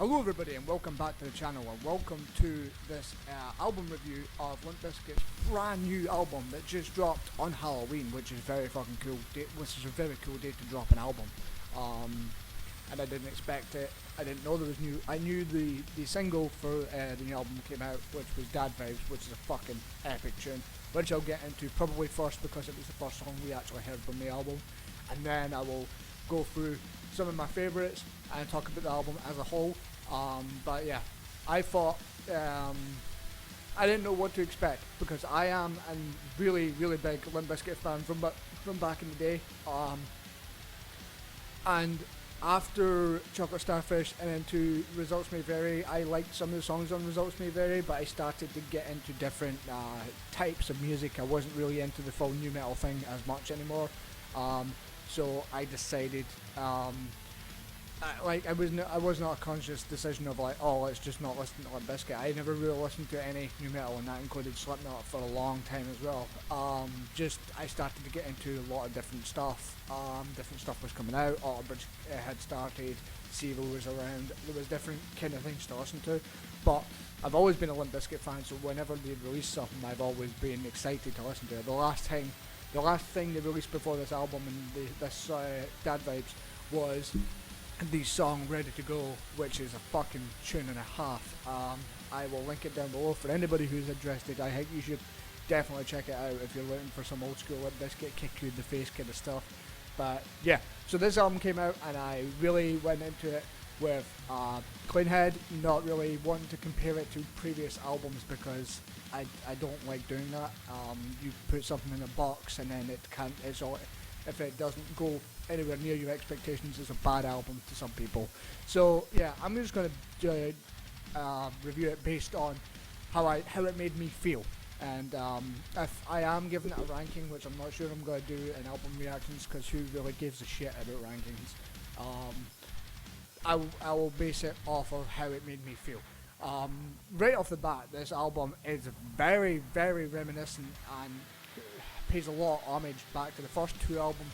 Hello everybody and welcome back to the channel and welcome to this album review of Limp Bizkit's brand new album that just dropped on Halloween, which is very fucking cool. Which is a very cool day to drop an album. And I didn't expect it. I didn't know there was new. I knew the single for the new album came out, which was Dad Vapes, which is a fucking epic tune, which I'll get into probably first because it was the first song we actually heard from the album, and then I will go through some of my favourites and talk about the album as a whole. But yeah, I thought I didn't know what to expect because I am a really big Limp Bizkit fan from back in the day. And after Chocolate Starfish and into Results May Vary, I liked some of the songs on Results May Vary, but I started to get into different types of music. I wasn't really into the full new metal thing as much anymore. So I decided, it was not a conscious decision of like, oh, let's just not listen to Limp Bizkit. I never really listened to any new metal, and that included Slipknot for a long time as well. I started to get into a lot of different stuff. Different stuff was coming out. Autobridge had started. Zero was around. There was different kind of things to listen to, but I've always been a Limp Bizkit fan. So whenever they release something, I've always been excited to listen to it. The last thing they released before this album and this Dad Vibes was the song Ready to Go, which is a fucking tune and a half. I will link it down below for anybody who's interested. I think you should definitely check it out if you're looking for some old school Limp Bizkit kick you in the face kind of stuff. But yeah, so this album came out and I really went into it with clean head, not really wanting to compare it to previous albums because I don't like doing that. You put something in a box and then if it doesn't go anywhere near your expectations, it's a bad album to some people. So yeah, I'm just going to review it based on how it made me feel. And if I am giving it a ranking, which I'm not sure I'm going to do in album reactions because who really gives a shit about rankings, I will base it off of how it made me feel. Right off the bat, this album is very reminiscent and pays a lot of homage back to the first two albums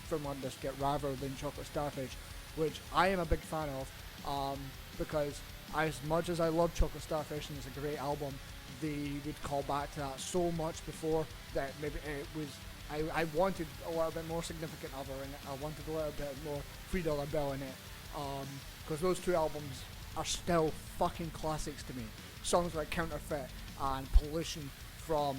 from Limp Bizkit rather than Chocolate Starfish, which I am a big fan of, because as much as I love Chocolate Starfish and it's a great album, they would call back to that so much before that maybe it was, I wanted a little bit more Significant Other in it, I wanted a little bit more $3 Bill in it, because those two albums are still fucking classics to me. Songs like Counterfeit and Pollution from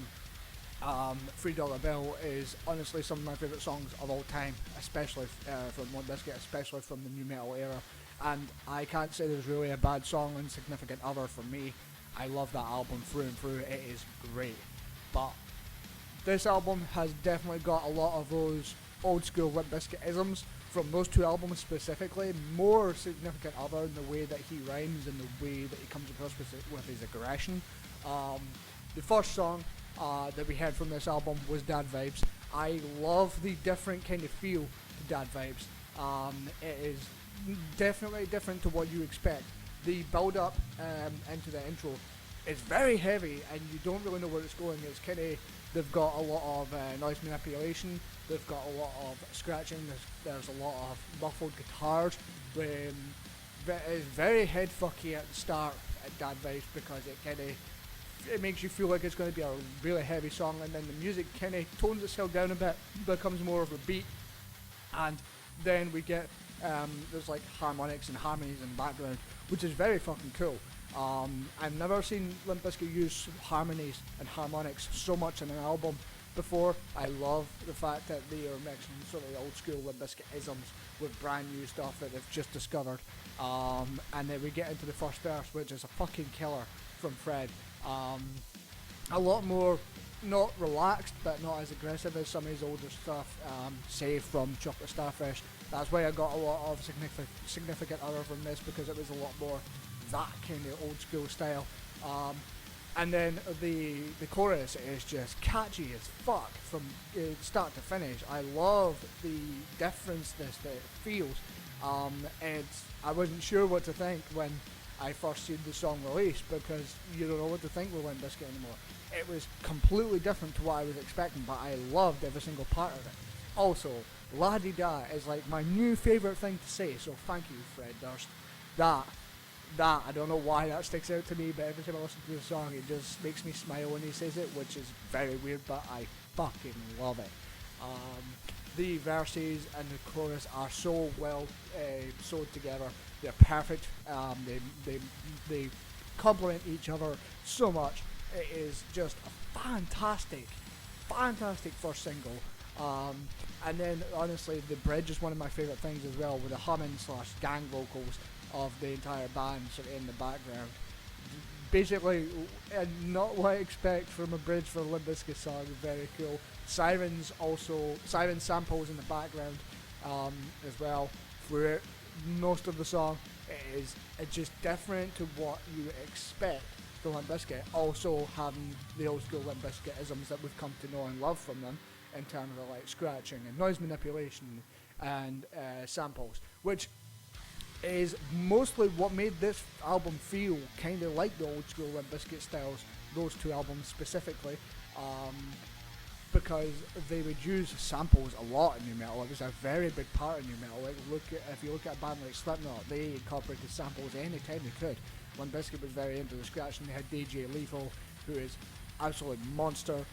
$3 Bill is honestly some of my favourite songs of all time, especially from Limp Bizkit, especially from the new metal era. And I can't say there's really a bad song on Significant Other for me. I love that album through and through, it is great. But this album has definitely got a lot of those old school Limp Bizkit isms from those two albums specifically, more Significant Other in the way that he rhymes and the way that he comes across with his aggression. The first song that we heard from this album was Dad Vibes. I love the different kind of feel to Dad Vibes. It is definitely different to what you expect. The build up into the intro is very heavy and you don't really know where it's going. It's kind of, they've got a lot of noise manipulation, they've got a lot of scratching, there's a lot of muffled guitars. It is very head fucky at the start at Dad Vibes because it makes you feel like it's going to be a really heavy song, and then the music kind of tones itself down a bit, becomes more of a beat, and then we get there's like harmonics and harmonies in the background, which is very fucking cool. I've never seen Limp Bizkit use harmonies and harmonics so much in an album before. I love the fact that they are mixing sort of old school Limp Bizkit isms with brand new stuff that they've just discovered. And then we get into the first verse, which is a fucking killer from Fred. A lot more, not relaxed, but not as aggressive as some of his older stuff, save from Chocolate Starfish. That's why I got a lot of Significant Other from this, because it was a lot more that kind of old school style. And then the chorus is just catchy as fuck from start to finish. I love the difference that it feels. I wasn't sure what to think when I first seen the song released, because you don't know what to think with Limp Bizkit anymore. It was completely different to what I was expecting, but I loved every single part of it. Also, La-Di-Da is like my new favourite thing to say, so thank you, Fred Durst. That that, I don't know why that sticks out to me, but every time I listen to the song, it just makes me smile when he says it, which is very weird, but I fucking love it. The verses and the chorus are so well sewed together. They're perfect. They complement each other so much. It is just a fantastic first single. And then honestly, the bridge is one of my favourite things as well, with the humming / gang vocals of the entire band sort of in the background. Basically, not what I expect from a bridge for a Limp Bizkit song. Very cool. Siren samples in the background as well throughout most of the song. It's just different to what you expect from Limp Bizkit. Also having the old school Limp Bizkit isms that we've come to know and love from them in terms of like scratching and noise manipulation and samples, which is mostly what made this album feel kind of like the old school Limp Bizkit styles, those two albums specifically, because they would use samples a lot in nu metal. It was a very big part of nu metal. Like if you look at a band like Slipknot, they incorporated samples anytime they could. Limp Bizkit was very into the scratching. They had DJ Lethal, who is absolute monster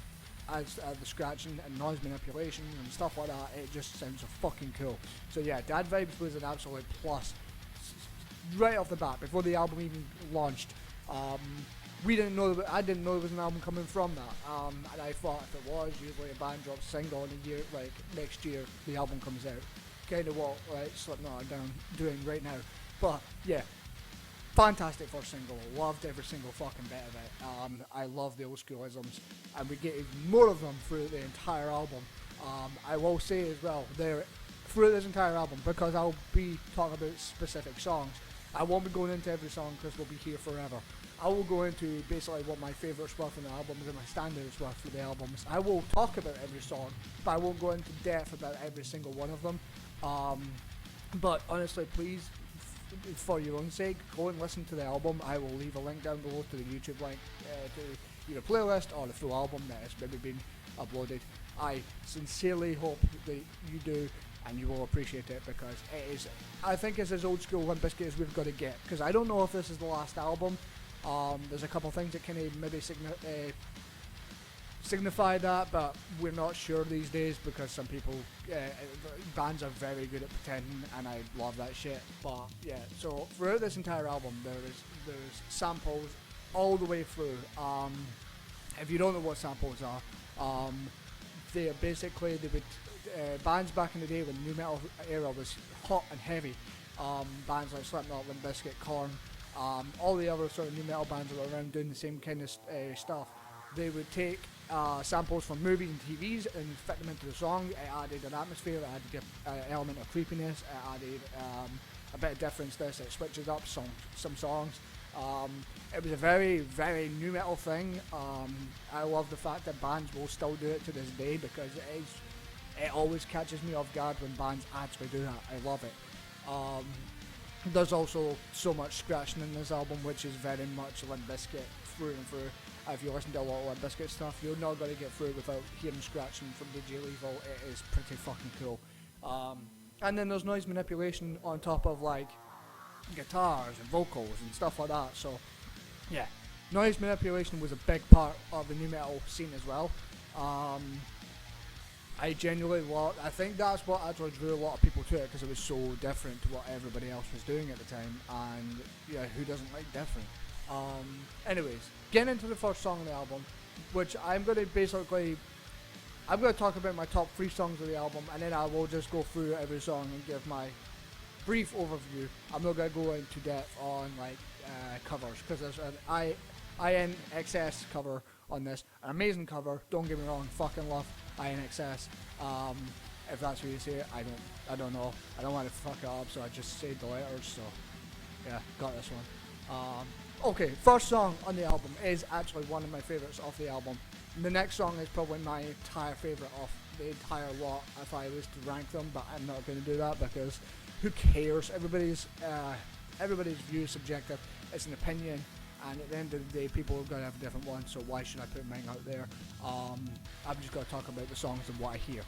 as the scratching and noise manipulation and stuff like that. It just sounds so fucking cool. So yeah, Dad Vibes was an absolute plus right off the bat before the album even launched. I didn't know there was an album coming from that, and I thought if it was, usually a band drops a single in a year, like next year the album comes out, kind of what Slipknot are doing right now. But yeah, fantastic first single. Loved every single fucking bit of it. I love the old schoolisms, and we get even more of them through the entire album. I will say as well, through this entire album, because I'll be talking about specific songs, I won't be going into every song because we'll be here forever. I will go into basically what my favourites were from the albums and my standards were for the albums. I will talk about every song, but I won't go into depth about every single one of them. But honestly, please, for your own sake, go and listen to the album. I will leave a link down below to the YouTube link to either playlist or the full album that has maybe been uploaded. I sincerely hope that you do, and you will appreciate it, because it is, I think it's as old school Limp Bizkit as we've got to get, because I don't know if this is the last album. There's a couple things that kind of maybe signify that, but we're not sure these days, because some people, bands are very good at pretending, and I love that shit. But yeah, so throughout this entire album, there's samples all the way through. If you don't know what samples are, they would bands back in the day when the nu metal era was hot and heavy, bands like Slipknot, Limp Bizkit, Korn, all the other sort of nu metal bands that were around doing the same kind of stuff, they would take samples from movies and TVs and fit them into the song. It added an atmosphere, it added an element of creepiness, it added a bit of difference to this, it switches up some songs. It was a very, very nu metal thing. I love the fact that bands will still do it to this day, because it always catches me off guard when bands actually do that. I love it. There's also so much scratching in this album, which is very much Limp Bizkit through and through. If you listen to a lot of Limp Bizkit stuff, you're not going to get through it without hearing scratching from DJ Lethal. It is pretty fucking cool. And then there's noise manipulation on top of like guitars and vocals and stuff like that. So yeah, noise manipulation was a big part of the nu metal scene as well. I genuinely I think that's what actually drew a lot of people to it, because it was so different to what everybody else was doing at the time, and yeah, who doesn't like different? Anyways, getting into the first song of the album, which I'm going to talk about my top 3 songs of the album, and then I will just go through every song and give my brief overview. I'm not going to go into depth on like covers, because there's an INXS cover on this, an amazing cover, don't get me wrong, fucking love INXS. If that's who you say it, I don't know. I don't want to fuck it up, so I just say the letters. So yeah, got this one. Okay, first song on the album is actually one of my favourites off the album. The next song is probably my entire favourite off the entire lot if I was to rank them, but I'm not going to do that, because who cares? Everybody's view is subjective. It's an opinion, and at the end of the day, people are going to have a different one, so why should I put mine out there? I'm just going to talk about the songs and what I hear.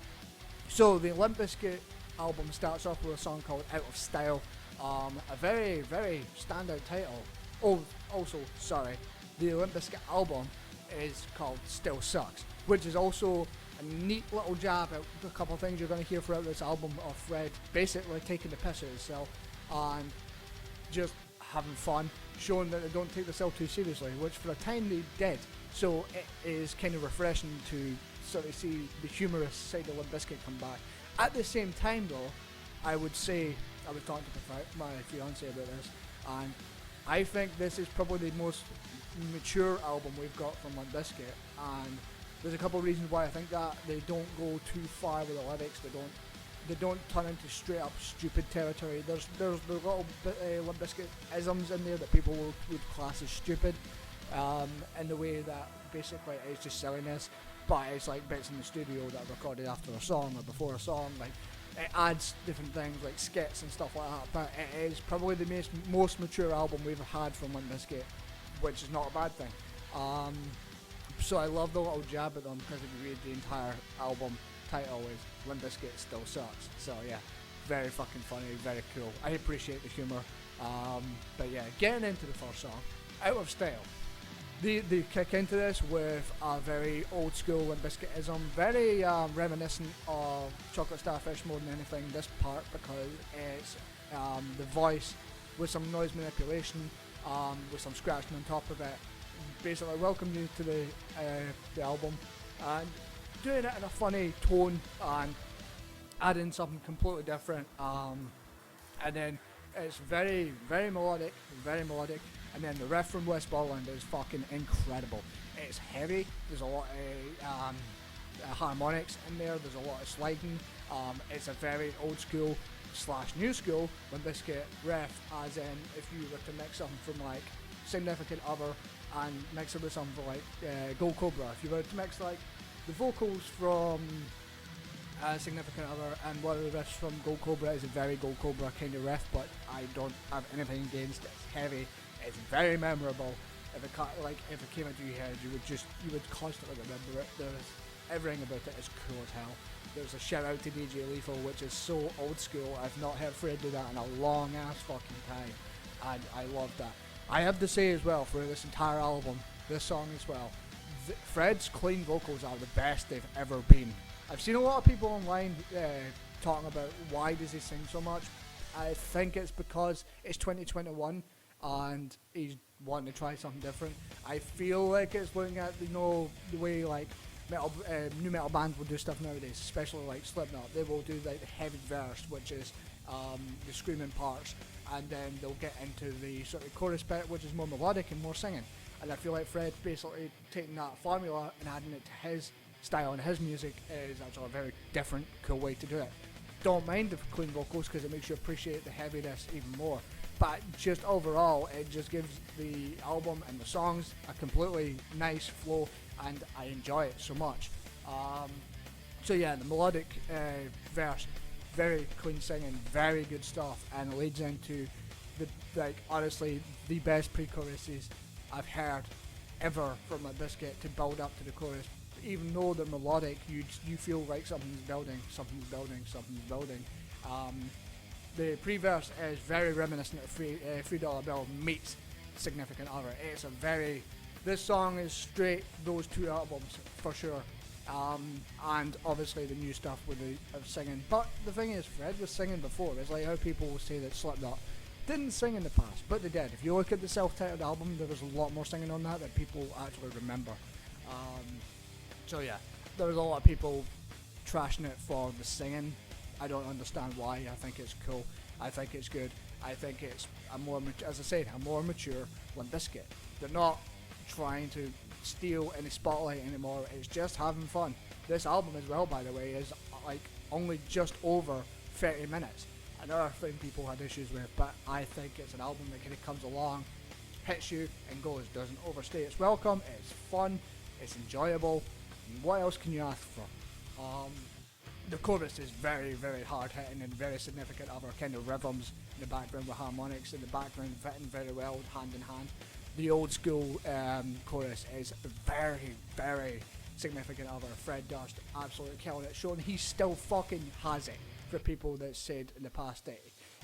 So the Limp Bizkit album starts off with a song called Out of Style. A very, very standout title. Oh, also, sorry, the Limp Bizkit album is called StillSucks, which is also a neat little jab at a couple of things you're going to hear throughout this album of Fred basically taking the piss at himself and just having fun, showing that they don't take themselves too seriously, which for a time they did. So it is kind of refreshing to sort of see the humorous side of Limp Bizkit come back. At the same time though, I would say, I was talking to my fiance about this, and I think this is probably the most mature album we've got from Limp Bizkit, and there's a couple of reasons why I think that. They don't go too far with the lyrics, they don't turn into straight up stupid territory. There's little Limp Bizkit isms in there that people would class as stupid, in the way that basically it's just silliness, but it's like bits in the studio that are recorded after a song or before a song, like it adds different things like skits and stuff like that, but it is probably the most mature album we've had from Limp Bizkit, which is not a bad thing. So I love the little jab at them, because if you read the entire album title is Limp Bizkit Still Sucks. So yeah, very fucking funny, very cool. I appreciate the humour. But yeah, getting into the first song, Out of Style. They kick into this with a very old school Limp Bizkitism, very reminiscent of Chocolate Starfish more than anything, this part, because it's the voice with some noise manipulation, with some scratching on top of it, basically welcome you to the album, and doing it in a funny tone and adding something completely different, and then it's very, very melodic, and then the riff from West Borland is fucking incredible. It's heavy, there's a lot of harmonics in there, there's a lot of sliding, it's a very old school / new school Limp Bizkit riff, as in if you were to mix something from like Significant Other and mix it with something for like Gold Cobra, if you were to mix like the vocals from Significant Other and one of the riffs from Gold Cobra is a very Gold Cobra kind of riff, but I don't have anything against it. It's heavy, it's very memorable. If it came into your head, you would constantly remember it. Everything about it is cool as hell. There's a shout out to DJ Lethal, which is so old school. I've not heard Fred do that in a long ass fucking time, and I love that. I have to say as well, for this entire album, this song as well, Fred's clean vocals are the best they've ever been. I've seen a lot of people online talking about why does he sing so much. I think it's because it's 2021 and he's wanting to try something different. I feel like it's looking at the way like new metal bands will do stuff nowadays, especially like Slipknot. They will do like the heavy verse, which is the screaming parts, and then they'll get into the sort of chorus bit, which is more melodic and more singing. And I feel like Fred basically taking that formula and adding it to his style and his music is actually a very different, cool way to do it. Don't mind the clean vocals because it makes you appreciate the heaviness even more. But just overall, it just gives the album and the songs a completely nice flow, and I enjoy it so much. So yeah, the melodic verse, very clean singing, very good stuff, and leads into honestly the best pre-choruses I've heard ever from Limp Bizkit to build up to the chorus. Even though they're melodic, you feel like something's building. The pre-verse is very reminiscent of $3 Bill meets Significant Other. This song is straight those two albums for sure. And obviously the new stuff with the singing. But the thing is, Fred was singing before. It's like how people will say that Slipknot didn't sing in the past, but they did. If you look at the self-titled album, there was a lot more singing on that people actually remember. So yeah, there was a lot of people trashing it for the singing. I don't understand why. I think it's cool. I think it's good. I think it's a more mature Limp Bizkit. They're not trying to steal any spotlight anymore. It's just having fun. This album as well, by the way, is like only just over 30 minutes. Another thing people had issues with, but I think it's an album that kind of comes along, hits you and goes. Doesn't overstay its welcome. It's fun. It's enjoyable. What else can you ask for? The chorus is very, very hard hitting and very significant other kind of rhythms in the background with harmonics in the background fitting very well hand in hand. The old school chorus is very, very significant other. Fred Durst absolutely killing it, showing he still fucking has it for people that said in the past that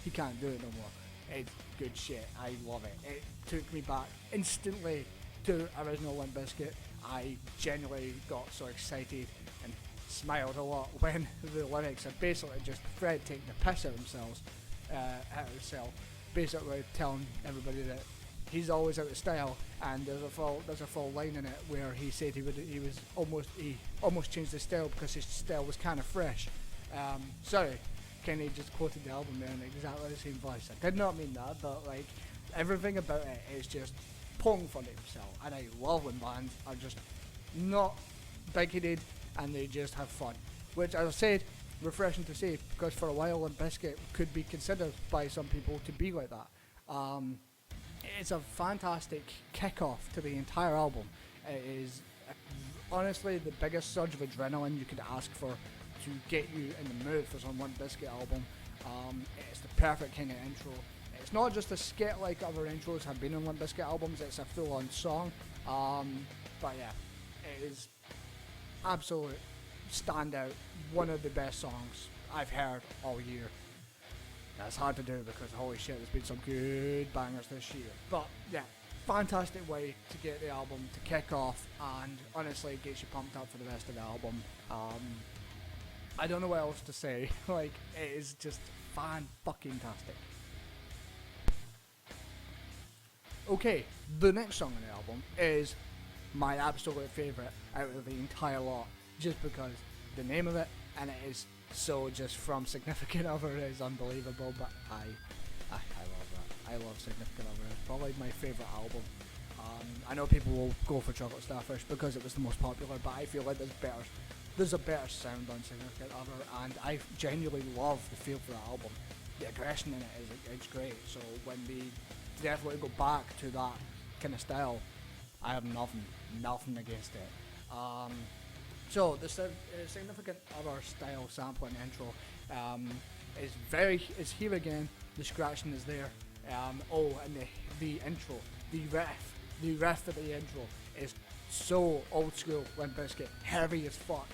he can't do it no more. It's good shit. I love it. It took me back instantly to original Limp Bizkit. I genuinely got so excited and smiled a lot when the lyrics are basically just Fred taking the piss out of himself, basically telling everybody that he's always out of style, and there's a full line in it where he said he almost changed his style because his style was kind of fresh. Sorry, Kenny just quoted the album there in exactly the same voice. I did not mean that, but like everything about it is just poking fun at himself, and I love when bands are just not big-headed and they just have fun, which, as I said, refreshing to see, because for a while Limp Bizkit could be considered by some people to be like that. It's a fantastic kick-off to the entire album. It is honestly the biggest surge of adrenaline you could ask for to get you in the mood for some Limp Bizkit album. It's the perfect kind of intro. It's not just a skit like other intros have been on Limp Bizkit albums, it's a full-on song. But yeah, it is absolute standout, one of the best songs I've heard all year. That's hard to do because holy shit, there's been some good bangers this year. But yeah, fantastic way to get the album to kick off, and honestly it gets you pumped up for the rest of the album. I don't know what else to say. Like, it is just fan-fucking-tastic. Okay, the next song on the album is my absolute favourite out of the entire lot, just because the name of it, and it is so just from Significant Other, is unbelievable, but I love that. I love Significant Other. It's probably my favourite album. I know people will go for Chocolate Starfish because it was the most popular, but I feel like there's a better sound on Significant Other, and I genuinely love the feel for the album. The aggression in it is great, so when they definitely go back to that kind of style, I have nothing against it. So the Significant Other style sampling intro is here again. The scratching is there. And the intro, the riff at the intro is so old school Limp Bizkit, heavy as fuck,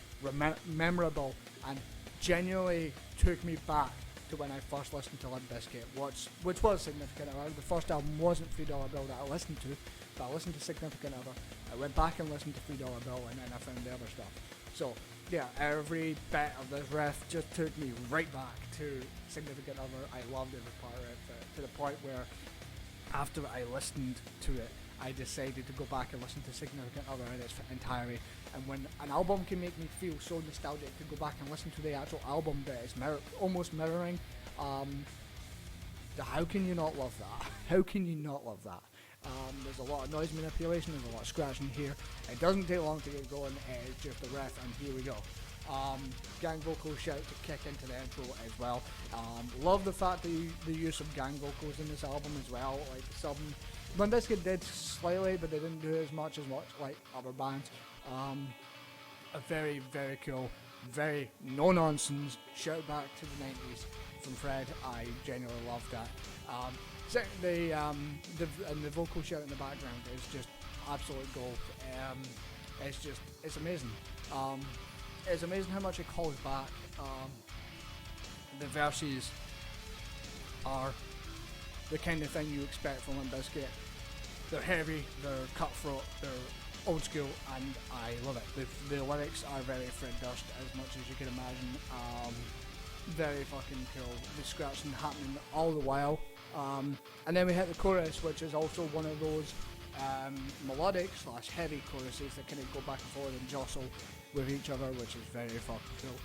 memorable, and genuinely took me back to when I first listened to Limp Bizkit, which was Significant Other. The first album wasn't $3 Bill that I listened to, but I listened to Significant Other. I went back and listened to $3 Bill, and then I found the other stuff. So yeah, every bit of this riff just took me right back to Significant Other. I loved every part of it, to the point where after I listened to it, I decided to go back and listen to Significant Other in its entirety. And when an album can make me feel so nostalgic to go back and listen to the actual album that is almost mirroring, how can you not love that? How can you not love that? There's a lot of noise manipulation, there's a lot of scratching here. It doesn't take long to get going, it's just a riff, and here we go. Gang vocal shout to kick into the intro as well. Love the fact that the use of gang vocals in this album as well. Like Limp Bizkit did slightly, but they didn't do as much like other bands. A very, very cool, very no-nonsense shout back to the 90s from Fred. I genuinely loved that. The vocal shout in the background is just absolute gold. It's amazing. It's amazing how much it calls back. The verses are the kind of thing you expect from Limp Bizkit. They're heavy, they're cutthroat, they're old school, and I love it. The lyrics are very Fred Durst, as much as you can imagine. Very fucking cool. The scratching happening all the while. And then we hit the chorus, which is also one of those melodic / heavy choruses that kind of go back and forth and jostle with each other, which is very fucking cool.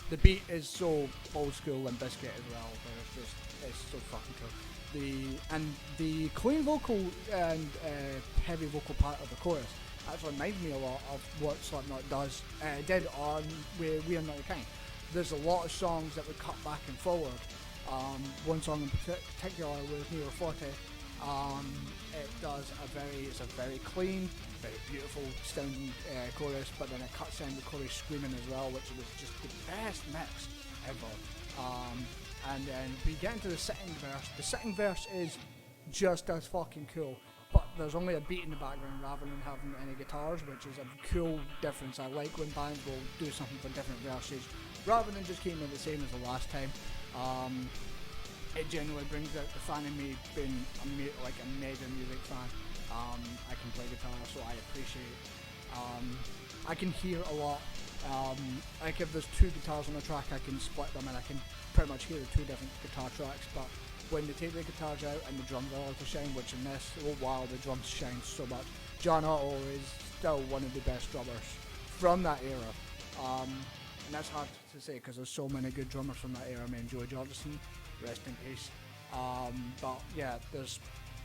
The beat is so old school Limp Bizkit as well, but it's so fucking cool. The clean vocal and heavy vocal part of the chorus actually reminds me a lot of what Slipknot did on We Are Not Your Kind. There's a lot of songs that would cut back and forward. One song in particular with Nero Forte. It's a very clean, very beautiful sounding chorus, but then it cuts in the chorus screaming as well, which was just the best mix ever. And then we get into the second verse. The second verse is just as fucking cool, but there's only a beat in the background rather than having any guitars, which is a cool difference. I like when bands will do something for different verses rather than just keeping it the same as the last time. It genuinely brings out the fan in me, being like a major music fan. I can play guitar, so I appreciate. I can hear a lot. Like if there's two guitars on a track, I can split them and I can pretty much hear the two different guitar tracks. But when they take the guitars out and the drums are all to shine, which in this, oh wow, the drums shine so much. John Otto is still one of the best drummers from that era. And that's hard to say because there's so many good drummers from that era. I mean, Joey Jordison, rest in peace. But yeah, there's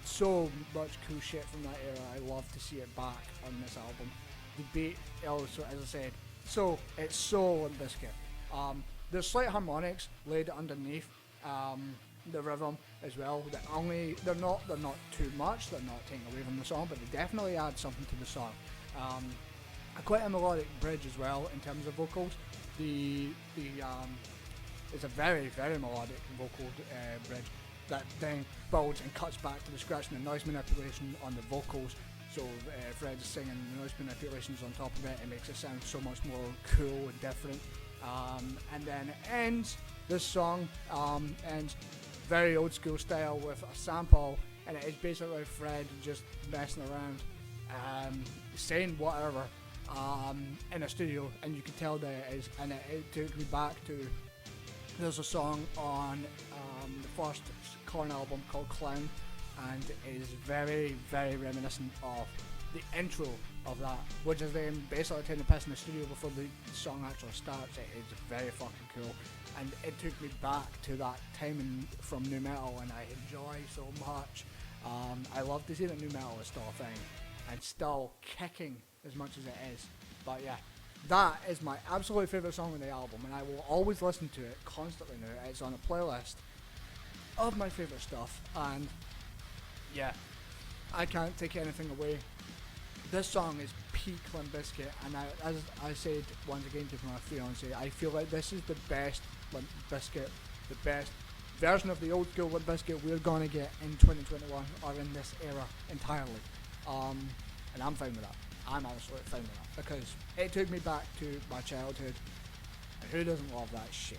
so much cool shit from that era. I love to see it back on this album. The beat, also, as I said, so it's so Limp Bizkit. There's slight harmonics laid underneath the rhythm as well. They're not too much. They're not taking away from the song, but they definitely add something to the song. Quite a melodic bridge as well in terms of vocals. It's a very, very melodic vocal bridge that then builds and cuts back to the scratch and the noise manipulation on the vocals. So Fred is singing the noise manipulations on top of it. It makes it sound so much more cool and different. And then it ends, this song ends very old school style with a sample, and it is basically Fred just messing around, saying whatever in a studio, and you can tell that it is. And it took me back to, there's a song on the first Korn album called Clown, and it is very, very reminiscent of the intro of that, which is them basically taking the piss in the studio before the song actually starts. It is very fucking cool, and it took me back to that time from nu metal, and I enjoy so much. I love to see that nu metal is still a thing and still kicking as much as it is. But yeah, that is my absolute favourite song on the album, and I will always listen to it constantly now. It's on a playlist of my favourite stuff, and yeah, I can't take anything away. This song is peak Limp Bizkit, and as I said once again to my fiance, I feel like this is the best Limp Bizkit, the best version of the old school Limp Bizkit we're gonna get in 2021 or in this era entirely. And I'm fine with that. I'm absolutely fine with that because it took me back to my childhood, and who doesn't love that shit?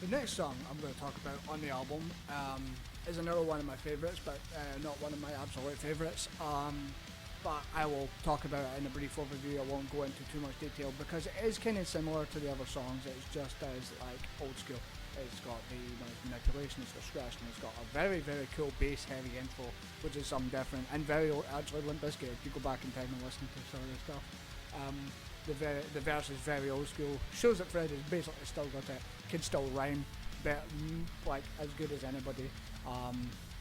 The next song I'm going to talk about on the album is another one of my favourites, but not one of my absolute favourites. But I will talk about it in a brief overview. I won't go into too much detail because it is kind of similar to the other songs. It's just as like old school. It's got the manipulation, it's got scratch, and it's got a very, very cool bass heavy intro, which is something different and very old, actually Limp Bizkit. If you go back in time and listen to some of the stuff, the verse is very old school. Shows that Fred has basically still got it, can still rhyme, but like as good as anybody.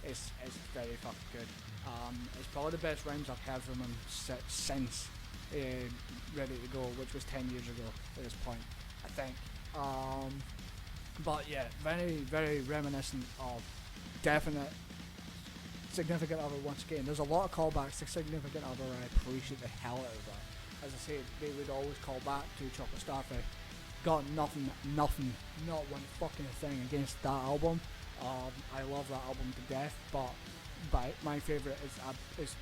It's very fucking good. It's probably the best rhymes I've heard from him since Ready to Go, which was 10 years ago at this point, I think. But yeah, very, very reminiscent of definite Significant Other once again. There's a lot of callbacks to Significant Other, and I appreciate the hell out of that. As I said, they would always call back to Chocolate Starfish. Got nothing, not one fucking thing against that album. I love that album to death, but my favourite is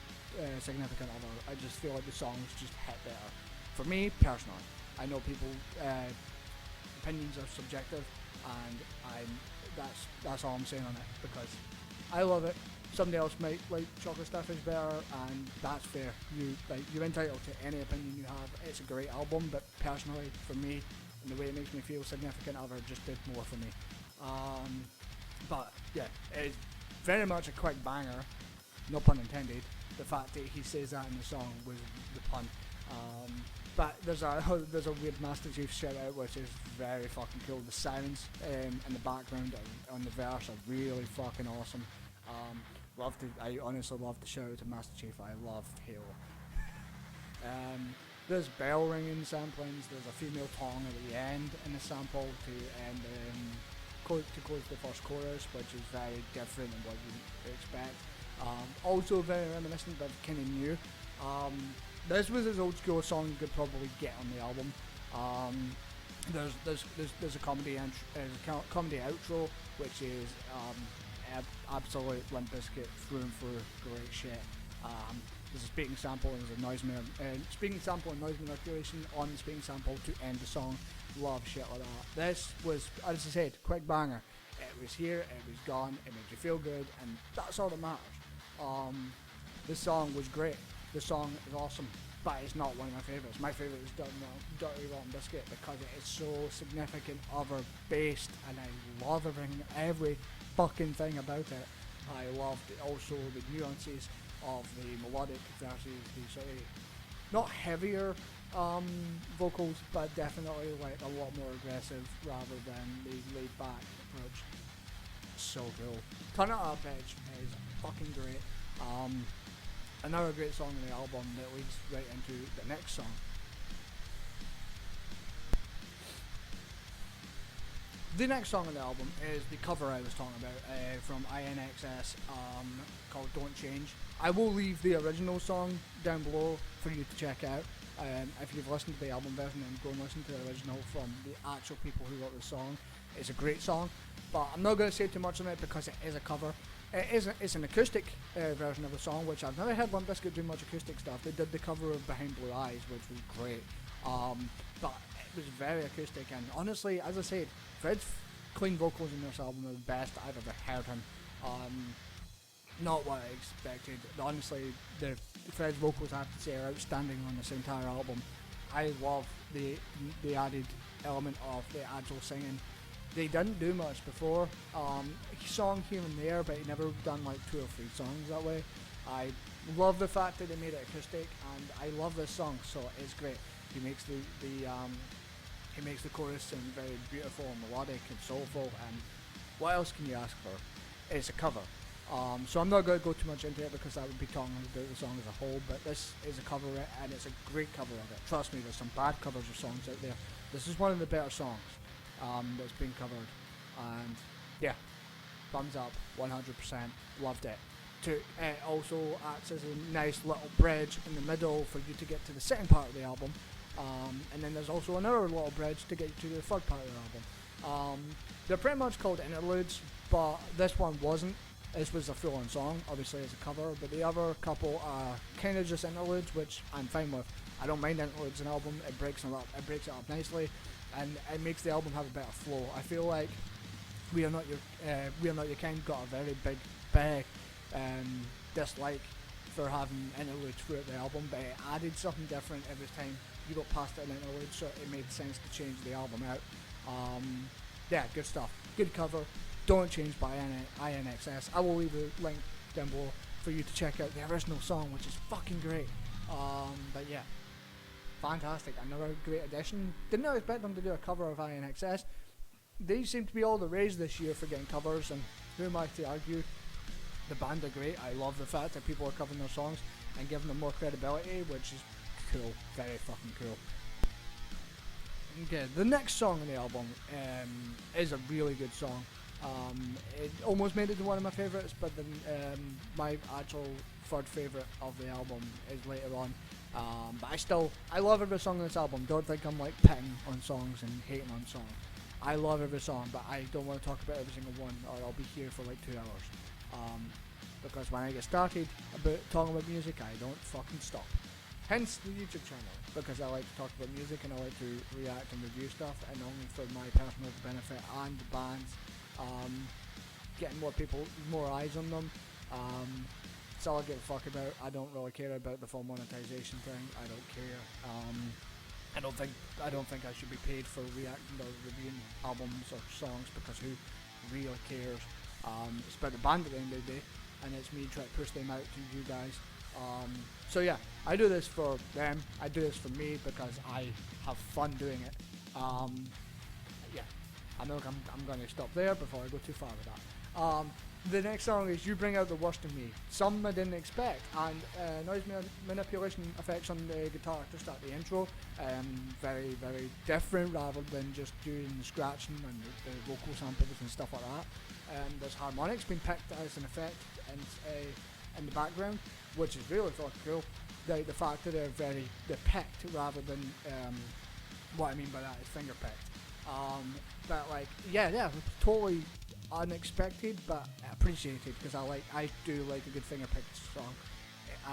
Significant Other. I just feel like the songs just hit better. For me, personally, I know people, opinions are subjective, and that's all I'm saying on it, because I love it. Somebody else might like Chocolate Starfish better, and that's fair. You're entitled to any opinion you have. It's a great album, but personally, for me, and the way it makes me feel, Significant Other just did more for me. But yeah, it's very much a quick banger, no pun intended. The fact that he says that in the song was the pun. But there's a weird Master Chief shout out, which is very fucking cool. The sounds in the background on the verse are really fucking awesome. I honestly love the shout out to Master Chief. I love Halo. There's bell ringing samplings. There's a female tongue at the end in the sample to end to close the first chorus, which is very different than what you expect. Also very reminiscent but kind of new. This was as old school a song you could probably get on the album. There's a comedy outro, which is absolute Limp Bizkit through and through, great shit. There's a speaking sample and there's a speaking sample and noise manipulation on the speaking sample to end the song. Love shit like that. This was, as I said, quick banger. It was here, it was gone, it made you feel good, and that's all that matters. This song was great. The song is awesome, but it's not one of my favourites. My favourite is Dirty Rotten Biscuit because it is so significant other based, and I love every fucking thing about it. I loved also the nuances of the melodic versus the sort of not heavier vocals, but definitely like a lot more aggressive rather than the laid back approach. So cool. Turn It Up Bitch is fucking great. Another great song on the album that leads right into the next song. The next song on the album is the cover I was talking about from INXS called Don't Change. I will leave the original song down below for you to check out. If you've listened to the album version, then go and listen to the original from the actual people who wrote the song. It's a great song, but I'm not going to say too much on it because it is a cover. It's an acoustic version of the song, which I've never heard Limp Bizkit do much acoustic stuff. They did the cover of Behind Blue Eyes, which was great, but it was very acoustic, and honestly, as I said, Fred's clean vocals in this album are the best I've ever heard him. Not what I expected. Honestly, Fred's vocals, I have to say, are outstanding on this entire album. I love the added element of the actual singing. They didn't do much before. He sung here and there, but he never done like 2 or 3 songs that way. I love the fact that they made it acoustic, and I love this song, so it's great. He makes he makes the chorus sound very beautiful and melodic and soulful, and what else can you ask for? It's a cover. So I'm not going to go too much into it because that would be talking about the song as a whole, but this is a cover, and it's a great cover of it. Trust me, there's some bad covers of songs out there. This is one of the better songs that's been covered, and yeah, thumbs up, 100%, loved it. It also acts as a nice little bridge in the middle for you to get to the second part of the album, and then there's also another little bridge to get you to the third part of the album. They're pretty much called interludes, but this one wasn't. This was a full-on song, obviously as a cover, but the other couple are kind of just interludes, which I'm fine with. I don't mind interludes in an album. It breaks it up nicely, and it makes the album have a better flow. I feel like We Are Not Your Kind got a very big dislike for having interludes throughout the album, but it added something different every time you got past an interlude, so it made sense to change the album out. Yeah, good stuff. Good cover. Don't Change by INXS. I will leave a link down below for you to check out the original song, which is fucking great. But yeah, fantastic. Another great addition. Didn't expect them to do a cover of INXS. They seem to be all the rage this year for getting covers, and who am I to argue? The band are great. I love the fact that people are covering their songs and giving them more credibility, which is cool. Very fucking cool. Okay, the next song on the album is a really good song. It almost made it to one of my favourites, but then my actual third favourite of the album is later on. But I love every song on this album. Don't think I'm like picking on songs and hating on songs. I love every song, but I don't want to talk about every single one, or I'll be here for like 2 hours. Because when I get started about talking about music, I don't fucking stop. Hence the YouTube channel, because I like to talk about music and I like to react and review stuff, and only for my personal benefit and the bands, getting more eyes on them. It's all I give a fuck about. I don't really care about the full monetization thing. I don't care. I don't think I should be paid for reacting or reviewing albums or songs, because who really cares? It's about the band at the end of the day, and it's me trying to push them out to you guys. So yeah, I do this for them. I do this for me because I have fun doing it. Yeah, I'm going to stop there before I go too far with that. The next song is You Bring Out the Worst in Me. Something I didn't expect, and noise manipulation effects on the guitar to start the intro. Very, very different rather than just doing the scratching and the vocal samples and stuff like that. There's harmonics being picked as an effect in the background, which is really fucking cool. The fact that they're picked rather than what I mean by that is finger picked. But like, yeah, totally unexpected, but appreciated, because I do like a good finger picked song.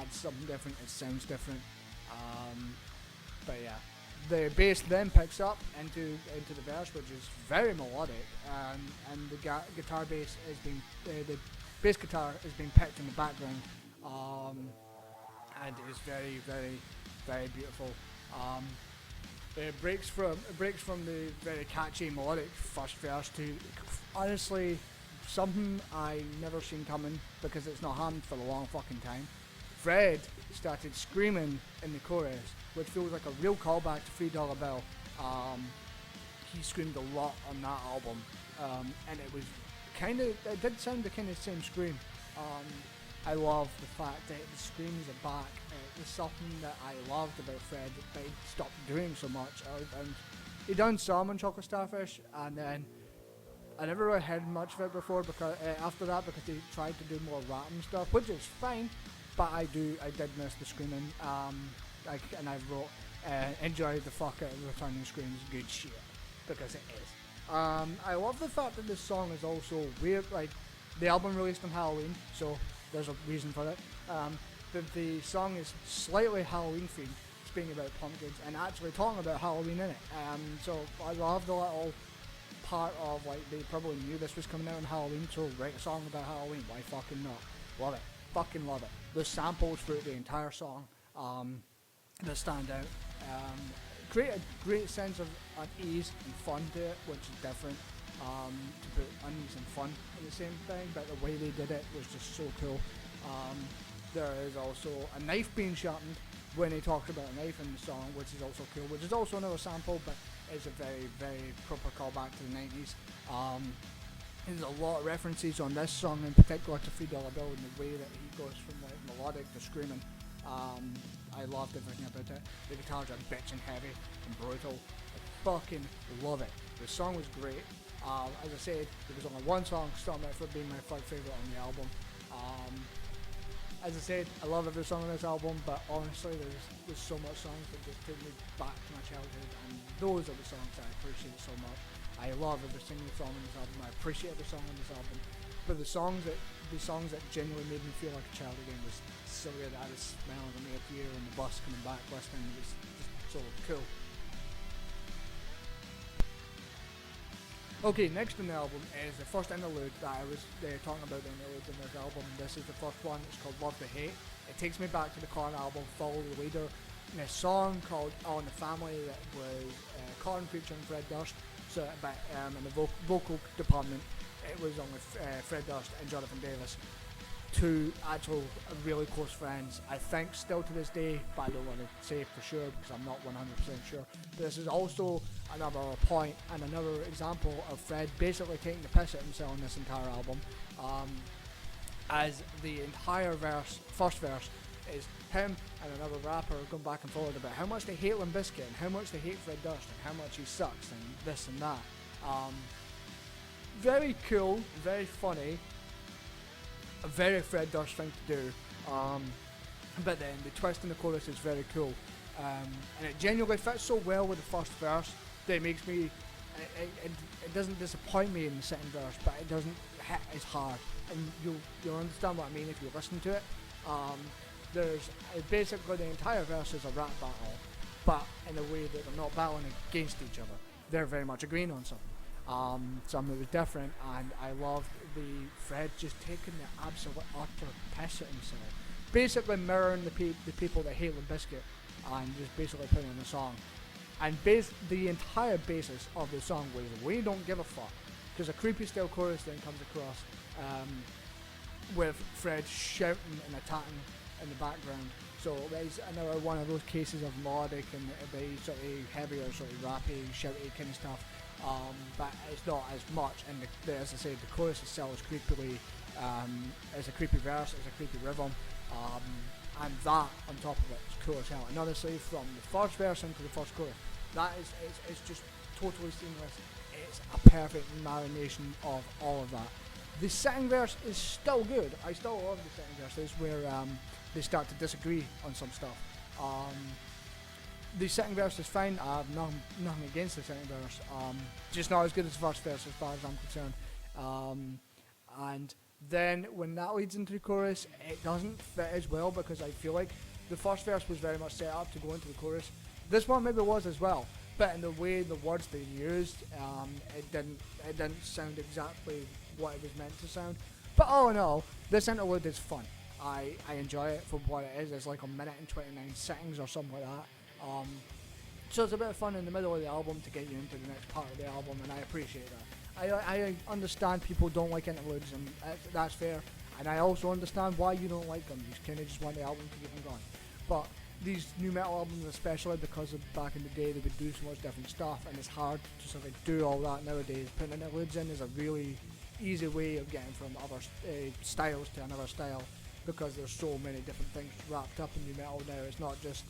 adds something different, it sounds different. But yeah, the bass then picks up into the verse, which is very melodic, and the guitar bass is being the bass guitar is being picked in the background, and it is very, very, very beautiful. It breaks from the very catchy melodic first verse to honestly something I never seen coming because it's not happened for a long fucking time. Fred started screaming in the chorus, which feels like a real callback to $3 Bill. He screamed a lot on that album, and it was it did sound the kind of same scream. I love the fact that the screams are back. It was something that I loved about Fred, but he stopped doing so much. And he done some on Chocolate Starfish, and then I never really heard much of it before because after that, because he tried to do more rap and stuff, which is fine. But I did miss the screaming. And I wrote, enjoy the fuck out of returning screams, good shit, because it is. I love the fact that this song is also weird. Like the album released on Halloween, so there's a reason for it. The song is slightly Halloween themed, speaking about pumpkins and actually talking about Halloween in it. So I love the little part of like they probably knew this was coming out on Halloween, so write a song about Halloween. Why fucking not? Love it, fucking love it. The samples throughout the entire song that stand out. Create a great sense of unease and fun to it, which is different. To put unease and fun in the same thing, but the way they did it was just so cool. There is also a knife being sharpened when he talks about a knife in the song, which is also cool, which is also another sample, but it's a very, very proper callback to the 90s. There's a lot of references on this song in particular to $3 Bill and the way that he goes from like melodic to screaming. I loved everything about it. The guitars are bitchin' heavy and brutal. I fucking love it. The song was great. As I said, there was only one song stopping out for being my third favourite on the album. As I said, I love every song on this album, but honestly, there's so much songs that just take me back to my childhood, and those are the songs that I appreciate so much. I love every single song on this album. I appreciate every song on this album, but the songs that genuinely made me feel like a child again was Silhouette that I was smelling on the year and the bus coming back listening. It was just so cool. Okay, next on the album is the first interlude that I was talking about, the interlude in this album. This is the first one. It's called Love to Hate. It takes me back to the Korn album, Follow the Leader, and a song called All in the Family that was Korn featuring Fred Durst. So, but in the vocal department, it was on with Fred Durst and Jonathan Davis, two actual really close friends. I think still to this day, but I don't want to say for sure because I'm not 100% sure. This is also another point and another example of Fred basically taking the piss at himself on this entire album, as the entire first verse is him and another rapper going back and forward about how much they hate Limp Bizkit and how much they hate Fred Durst and how much he sucks and this and that. Very cool, very funny, a very Fred Durst thing to do, but then the twist in the chorus is very cool, and it genuinely fits so well with the first verse that it makes me, it doesn't disappoint me in the second verse, but it doesn't hit as hard, and you'll understand what I mean if you listen to it. There's basically the entire verse is a rap battle, but in a way that they're not battling against each other. They're very much agreeing on something. Something that was different, and I loved the Fred just taking the absolute utter piss at himself, basically mirroring the people that hate Limp Bizkit, and just basically putting in a song. And the entire basis of the song was we don't give a fuck, because a creepy style chorus then comes across with Fred shouting and attacking in the background. So there's another one of those cases of melodic and the sort of heavier, sort of rappy, shouty kind of stuff. But it's not as much, and as I said, the chorus itself is creepily, it's a creepy verse, it's a creepy rhythm, and that on top of it is cool as hell. And honestly, from the first verse into the first chorus, it's just totally seamless. It's a perfect marination of all of that. The second verse is still good. I still love the second verse. This is where they start to disagree on some stuff. The second verse is fine. I have nothing against the second verse. Just not as good as the first verse as far as I'm concerned. And Then when that leads into the chorus, it doesn't fit as well because I feel like the first verse was very much set up to go into the chorus. This one maybe was as well, but in the way the words they used, it didn't sound exactly what it was meant to sound. But all in all, this interlude is fun. I enjoy it for what it is. It's like a minute and 29 seconds or something like that. So it's a bit of fun in the middle of the album to get you into the next part of the album, and I appreciate that. I understand people don't like interludes, and that's fair. And I also understand why you don't like them. You kind of just want the album to keep on going. But these new metal albums, especially because of back in the day, they would do so much different stuff, and it's hard to sort of do all that nowadays. Putting interludes in is a really easy way of getting from other styles to another style, because there's so many different things wrapped up in new metal now. It's not just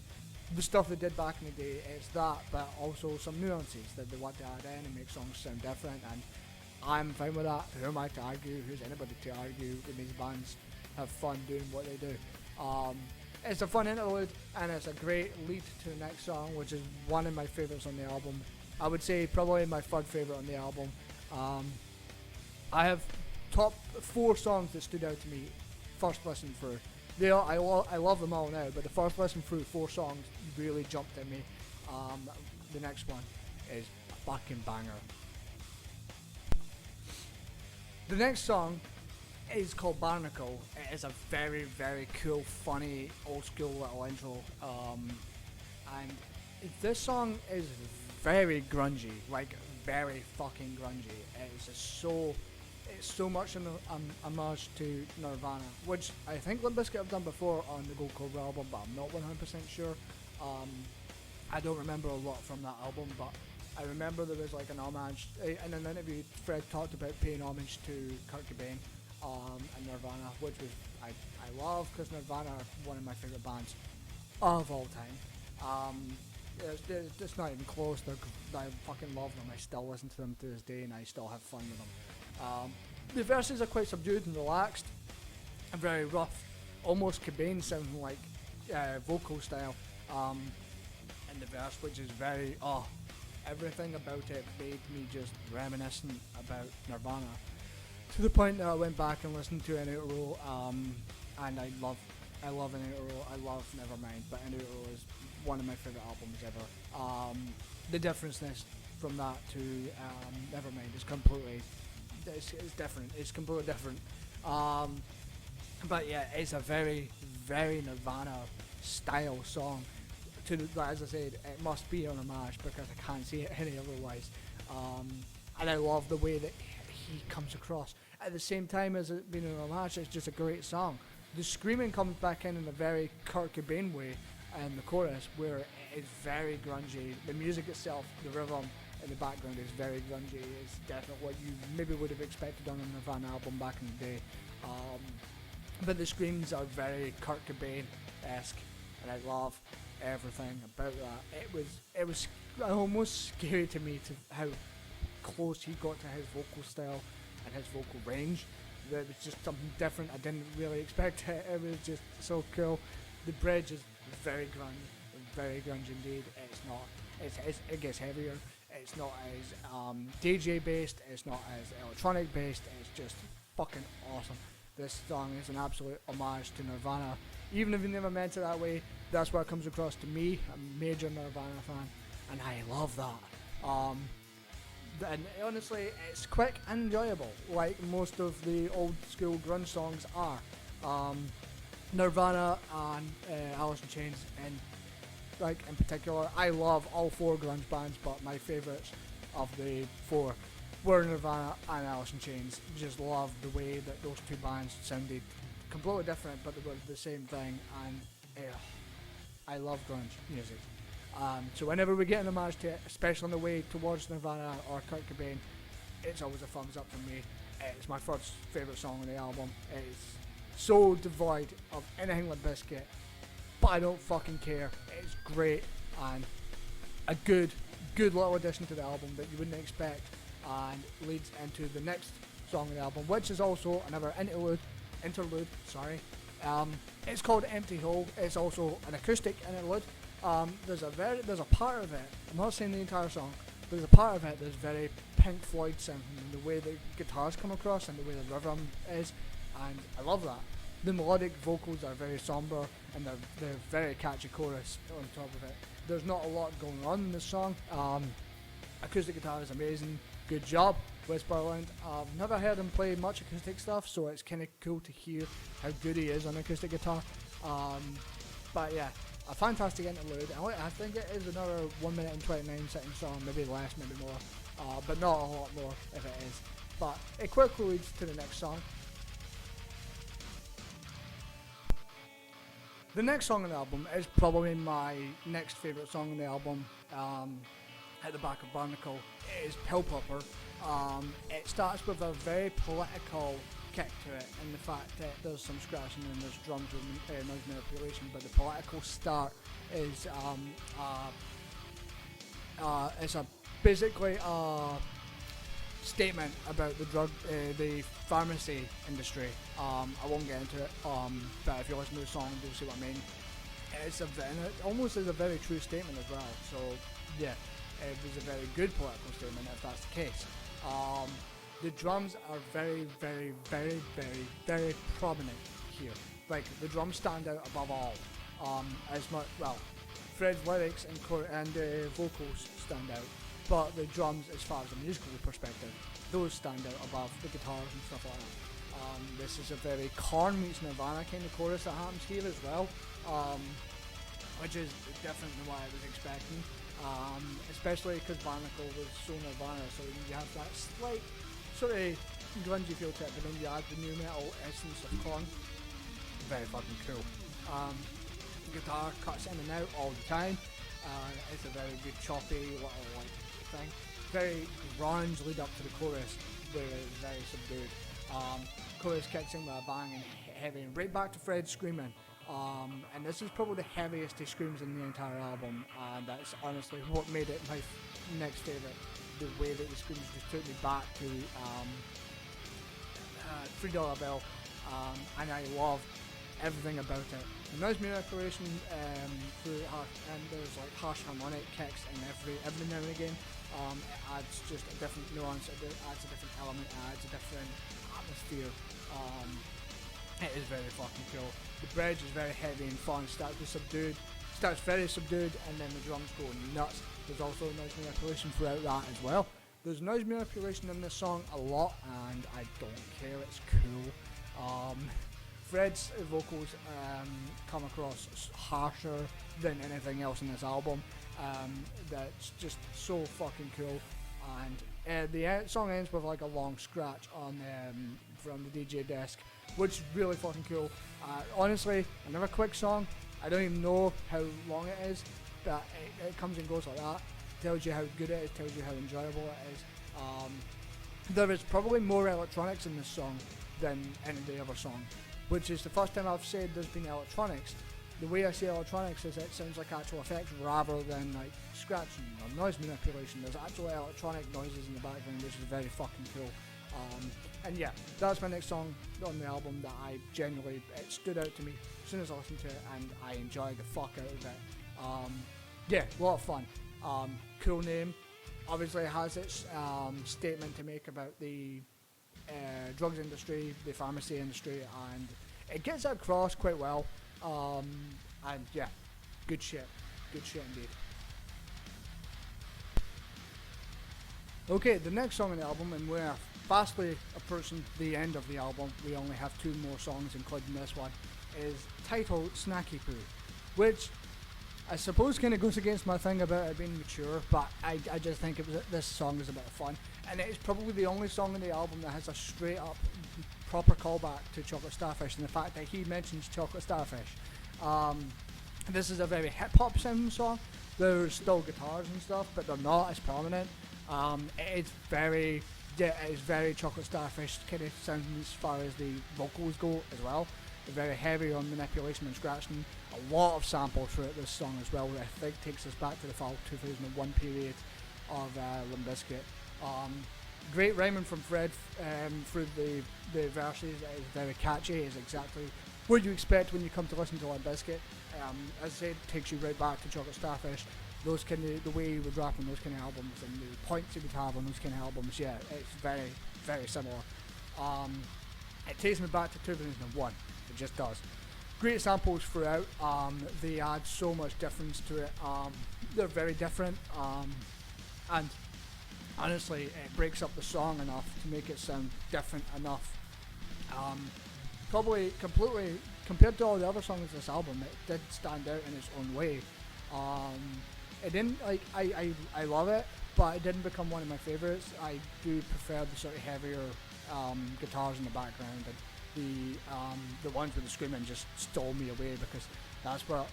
the stuff they did back in the day, it's that, but also some nuances that they want to add in and make songs sound different, and I'm fine with that. Who am I to argue? Who's anybody to argue when these bands have fun doing what they do? It's a fun interlude, and it's a great lead to the next song, which is one of my favourites on the album. I would say probably my third favourite on the album. I have top 4 songs that stood out to me first listen through. I love them all now, but the first listen through 4 songs really jumped at me. The next one is a fucking banger. The next song is called Barnacle. It is a very, very cool, funny, old school little intro. And this song is very grungy, like very fucking grungy. It's so much an homage to Nirvana, which I think Limp Bizkit have done before on the Gold Cobra album, but I'm not 100% sure. I don't remember a lot from that album, but I remember there was like an homage. In an interview, Fred talked about paying homage to Kurt Cobain and Nirvana, which was I love, because Nirvana are one of my favourite bands of all time. It's not even close. I fucking love them. I still listen to them to this day, and I still have fun with them. The verses are quite subdued and relaxed, and very rough, almost Cobain sounding like vocal style in the verse, which is very everything about it made me just reminiscent about Nirvana, to the point that I went back and listened to an Interlude, and I love an Interlude. I love Nevermind, but Interlude is one of my favourite albums ever. The differenceness from that to Nevermind is completely it's different. It's completely different. But yeah, it's a very, very Nirvana style song. As I said, it must be an homage because I can't see it any otherwise. And I love the way that he comes across. At the same time as it being an homage, it's just a great song. The screaming comes back in a very Kurt Cobain way, and the chorus, where it is very grungy. The music itself, the rhythm in the background is very grungy. It's definitely what you maybe would have expected on a Nirvana album back in the day. But the screams are very Kurt Cobain-esque, and I love everything about that. It was almost scary to me to how close he got to his vocal style and his vocal range. That was just something different. I didn't really expect it. It was just so cool. The bridge is very grunge indeed. It's not. It gets heavier. It's not as DJ based. It's not as electronic based. It's just fucking awesome. This song is an absolute homage to Nirvana. Even if you never meant it that way, that's what it comes across to me. I'm a major Nirvana fan, and I love that. And honestly, it's quick and enjoyable, like most of the old school grunge songs are. Nirvana and Alice in Chains, and like in particular, I love all 4 grunge bands, but my favourites of the 4 were Nirvana and Alice in Chains. Just love the way that those 2 bands sounded completely different, but they were the same thing, and I love grunge music. So whenever we get an homage to it, especially on the way towards Nirvana or Kurt Cobain, it's always a thumbs up for me. It's my first favourite song on the album. It's so devoid of anything Limp Bizkit, but I don't fucking care. It's great and a good little addition to the album that you wouldn't expect, and leads into the next song on the album, which is also another interlude. It's called Empty Hole. It's also an acoustic interlude. There's a part of it, I'm not saying the entire song, but there's a part of it that's very Pink Floyd sounding, in the way the guitars come across and the way the rhythm is. and I love that. The melodic vocals are very somber, and they're very catchy chorus on top of it. There's not a lot going on in this song. Acoustic guitar is amazing. Good job, Westmoreland. I've never heard him play much acoustic stuff, so it's kind of cool to hear how good he is on acoustic guitar. But yeah, a fantastic interlude. I think it is another 1 minute and 29 second song, maybe less, maybe more, but not a lot more if it is. But it quickly leads to the next song. The next song on the album is probably my next favourite song on the album. At the back of Barnacle, it is Pill Popper. It starts with a very political kick to it, and the fact that there's some scratching and there's drums with noise manipulation, but the political start is it's a basically a statement about the pharmacy industry. I won't get into it, but if you listen to the song, you'll see what I mean. And it almost is a very true statement as well. So yeah, it was a very good political statement if that's the case. The drums are very, very, very, very, very prominent here. Like, the drums stand out above all. Fred's lyrics and vocals stand out, but the drums, as far as a musical perspective, those stand out above the guitars and stuff like that. This is a very Korn meets Nirvana kind of chorus that happens here as well, which is different than what I was expecting. Especially because Barnacle was so Nirvana, so you have that slight sort of grungy feel to it, but then you add the new metal essence of Korn. Very fucking cool. Guitar cuts in and out all the time. It's a very good choppy little thing. Very grunge lead up to the chorus, very subdued. Chorus kicks in with a bang and heavy, and right back to Fred screaming. And this is probably the heaviest he screams in the entire album, and that's honestly what made it my next favourite. The way that he screams just took me back to $3 Bill, and I love everything about it. The noise manipulation through and there's like harsh harmonic kicks, and every now and again it adds just a different nuance, it adds a different element, it adds a different atmosphere. It is very fucking cool. The bridge is very heavy and fun, starts very subdued, and then the drums go nuts. There's also noise manipulation throughout that as well. There's noise manipulation in this song a lot, and I don't care, it's cool. Fred's vocals come across harsher than anything else in this album. That's just so fucking cool. And the song ends with like a long scratch on from the DJ desk, which is really fucking cool. Honestly, another quick song. I don't even know how long it is, but it comes and goes like that. Tells you how good it is, tells you how enjoyable it is. There is probably more electronics in this song than any of the other song, which is the first time I've said there's been electronics. The way I say electronics is it sounds like actual effects rather than like scratching or noise manipulation. There's actual electronic noises in the background, which is very fucking cool. And yeah, that's my next song on the album that it stood out to me as soon as I listened to it, and I enjoyed the fuck out of it. Yeah, a lot of fun. Cool name. Obviously it has its statement to make about the drugs industry, the pharmacy industry, and it gets across quite well. And yeah, good shit indeed. Okay, the next song on the album, and we're fastly approaching the end of the album, we only have 2 more songs including this one, is titled Snacky Poo, which I suppose kind of goes against my thing about it being mature, but I just think this song is a bit of fun, and it is probably the only song on the album that has a straight up proper callback to Chocolate Starfish, and the fact that he mentions Chocolate Starfish. This is a very hip hop sounding song. There's still guitars and stuff, but they're not as prominent. It is very Chocolate Starfish kind of sounding as far as the vocals go as well. It's very heavy on manipulation and scratching. A lot of samples throughout this song as well, which I think takes us back to the fall 2001 period of Limp Bizkit. Great rhyming from Fred through the verses. It is very catchy. It is exactly what you expect when you come to listen to Limp Bizkit. As I said, it takes you right back to Chocolate Starfish. Those kind of, the way he would rap on those kind of albums and the points he would have on those kind of albums, yeah, it's very, very similar. it takes me back to 2001. It just does. Great samples throughout. They add so much difference to it. They're very different, and honestly, it breaks up the song enough to make it sound different enough. Probably completely compared to all the other songs of this album, it did stand out in its own way. It didn't like I love it, but it didn't become one of my favorites. I do prefer the sort of heavier guitars in the background, and the ones with the screaming just stole me away, because that's what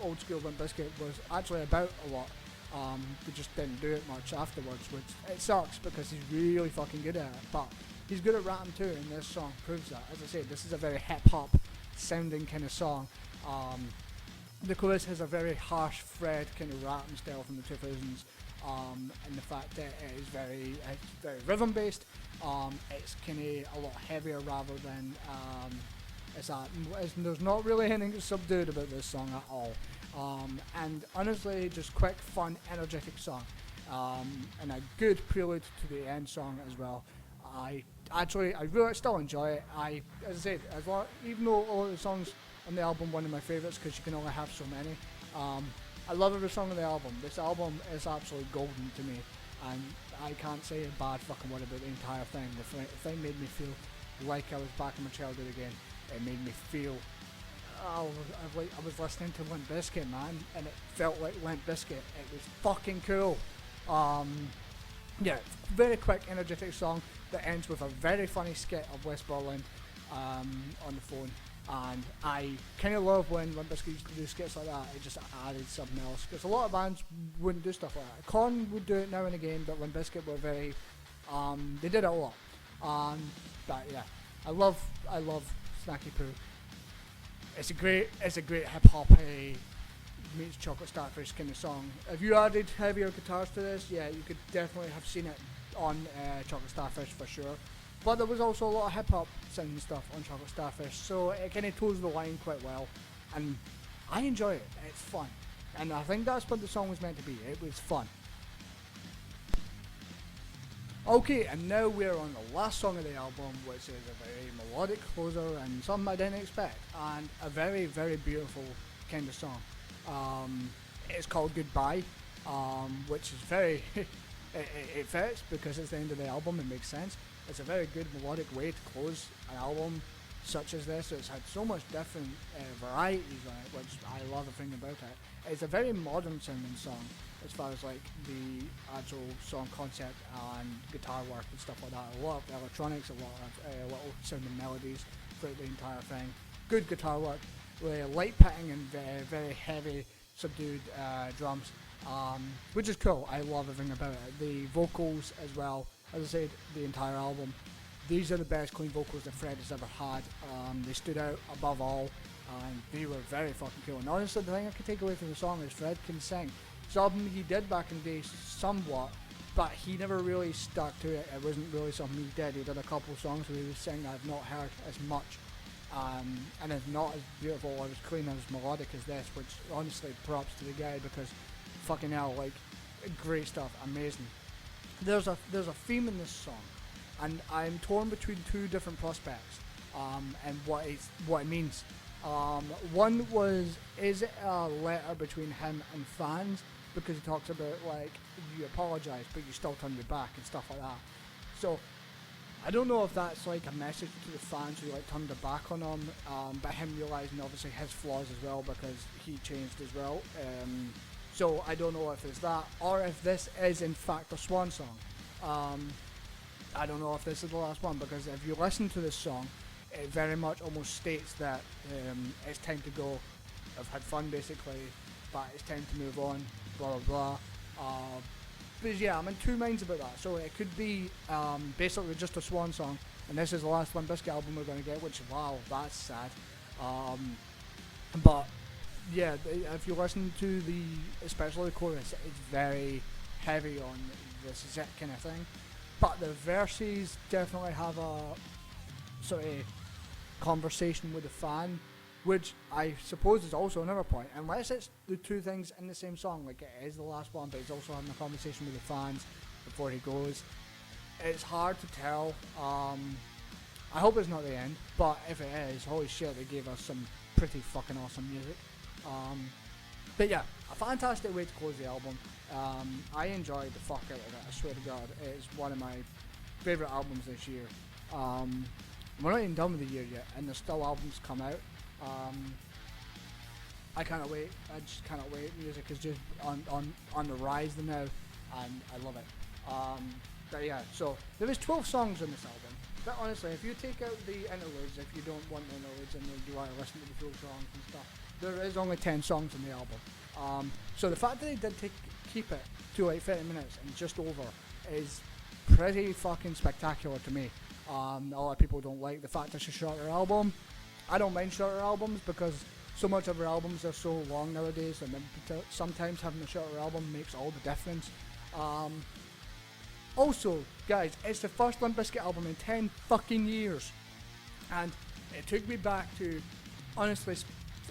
old school Limp Bizkit was actually about a lot. They just didn't do it much afterwards, which it sucks because he's really fucking good at it. But he's good at rapping too, and this song proves that. As I said, this is a very hip hop sounding kind of song. The chorus has a very harsh Fred kind of rapping style from the 2000s, and the fact that it is very rhythm based. It's kind of a lot heavier rather than there's not really anything subdued about this song at all. And honestly, just quick, fun, energetic song, and a good prelude to the end song as well. I really still enjoy it. As I said, even though all of the songs on the album one of my favourites, because you can only have so many. I love every song on the album. This album is absolutely golden to me, and I can't say a bad fucking word about the entire thing. The thing made me feel like I was back in my childhood again. It made me feel I was listening to Limp Bizkit, man, and it felt like Limp Bizkit. It was fucking cool. Yeah, very quick, energetic song that ends with a very funny skit of West Berlin on the phone. And I kind of love when Limp Bizkit used to do skits like that. It just added something else, because a lot of bands wouldn't do stuff like that. Korn would do it now and again, but Limp Bizkit were very, they did it a lot. But yeah, I love Snacky Poo. It's a great hip hop meets Chocolate Starfish kind of song. If you added heavier guitars to this, yeah, you could definitely have seen it on Chocolate Starfish for sure. But there was also a lot of hip hop sounding stuff on Chocolate Starfish, so it kind of toes the line quite well, and I enjoy it. It's fun, and I think that's what the song was meant to be. It was fun. Okay, and now we're on the last song of the album, which is a very melodic closer and something I didn't expect, and a very, very beautiful kind of song. It's called Goodbye, which is very, it fits because it's the end of the album, it makes sense. It's a very good melodic way to close an album such as this. It's had so much different varieties on it, which I love the thing about it. It's a very modern sounding song as far as like the actual song concept and guitar work and stuff like that. A lot of electronics, a lot of little sounding melodies throughout the entire thing. Good guitar work, with light pitting and very heavy subdued drums, which is cool. I love everything about it. The vocals as well. As I said, the entire album, these are the best clean vocals that Fred has ever had. They stood out above all, and they were very fucking cool. And honestly, the thing I could take away from the song is Fred can sing. Something he did back in the day somewhat, but he never really stuck to it. It wasn't really something he did. He did a couple of songs where he was singing I've not heard as much, and it's not as beautiful or as clean or as melodic as this, which honestly props to the guy, because fucking hell, like, great stuff, amazing. There's a theme in this song, and I'm torn between two different prospects, and what it means. One was, is it a letter between him and fans, because he talks about like you apologise but you still turn your back and stuff like that. So I don't know if that's like a message to the fans who like turned their back on him, but him realising obviously his flaws as well, because he changed as well. So I don't know if it's that, or if this is in fact a swan song. I don't know if this is the last one, because if you listen to this song, it very much almost states that it's time to go. I've had fun basically, but it's time to move on, blah blah blah. But yeah, I'm in two minds about that. So it could be basically just a swan song, and this is the last Limp Bizkit album we're going to get, which, wow, that's sad. But yeah, if you listen to especially the chorus, it's very heavy on this is it kind of thing. But the verses definitely have a sort of conversation with the fan, which I suppose is also another point. Unless it's the two things in the same song, like it is the last one, but he's also having a conversation with the fans before he goes. It's hard to tell. I hope it's not the end, but if it is, holy shit, they gave us some pretty fucking awesome music. But yeah, a fantastic way to close the album. I enjoyed the fuck out of it, I swear to God. It's one of my favourite albums this year. We're not even done with the year yet, and there's still albums come out. I cannot wait. I just cannot wait. Music is just on the rise now, and I love it. But yeah, so there is 12 songs on this album. But honestly, if you take out the interludes, if you don't want the interludes and you want to listen to the full songs and stuff, there is only 10 songs on the album. So the fact that they did keep it to like 30 minutes and just over is pretty fucking spectacular to me. A lot of people don't like the fact it's a shorter album. I don't mind shorter albums because so much of our albums are so long nowadays, and then sometimes having a shorter album makes all the difference. Also, guys, it's the first Limp Bizkit album in 10 fucking years, and it took me back to, honestly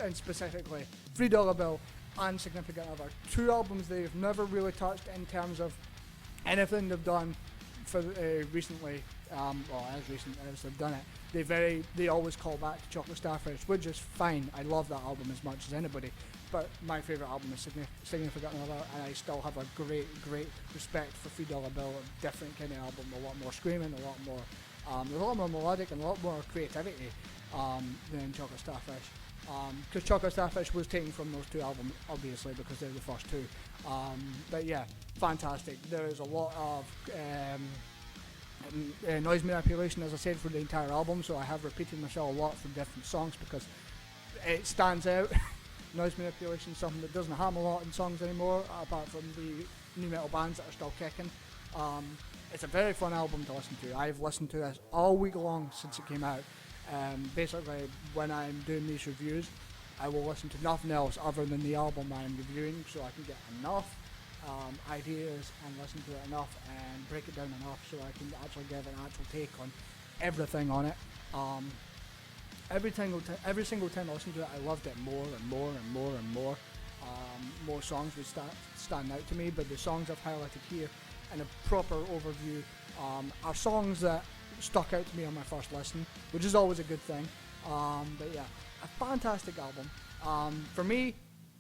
and specifically, $3 Bill and Significant Other, two albums they've never really touched in terms of anything they've done for recently. Well, as recent as they've done it, they always call back to Chocolate Starfish, which is fine. I love that album as much as anybody, but my favourite album is Significant Other, and I still have a great respect for $3 Bill. A different kind of album, a lot more screaming, a lot more melodic, and a lot more creativity than Chocolate Starfish. Because Chocolate Starfish was taken from those two albums, obviously, because they're the first two. But yeah, fantastic. There is a lot of noise manipulation, as I said, for the entire album, so I have repeated myself a lot for different songs because it stands out. Noise manipulation is something that doesn't happen a lot in songs anymore, apart from the new metal bands that are still kicking. It's a very fun album to listen to. I've listened to this all week long since it came out. Basically, when I'm doing these reviews, I will listen to nothing else other than the album I'm reviewing, so I can get enough ideas and listen to it enough and break it down enough so I can actually give an actual take on everything on it. Every single time I listen to it, I loved it more and more and more and more. More songs would stand out to me, but the songs I've highlighted here in a proper overview are songs that stuck out to me on my first listen, which is always a good thing. But yeah, a fantastic album. For me,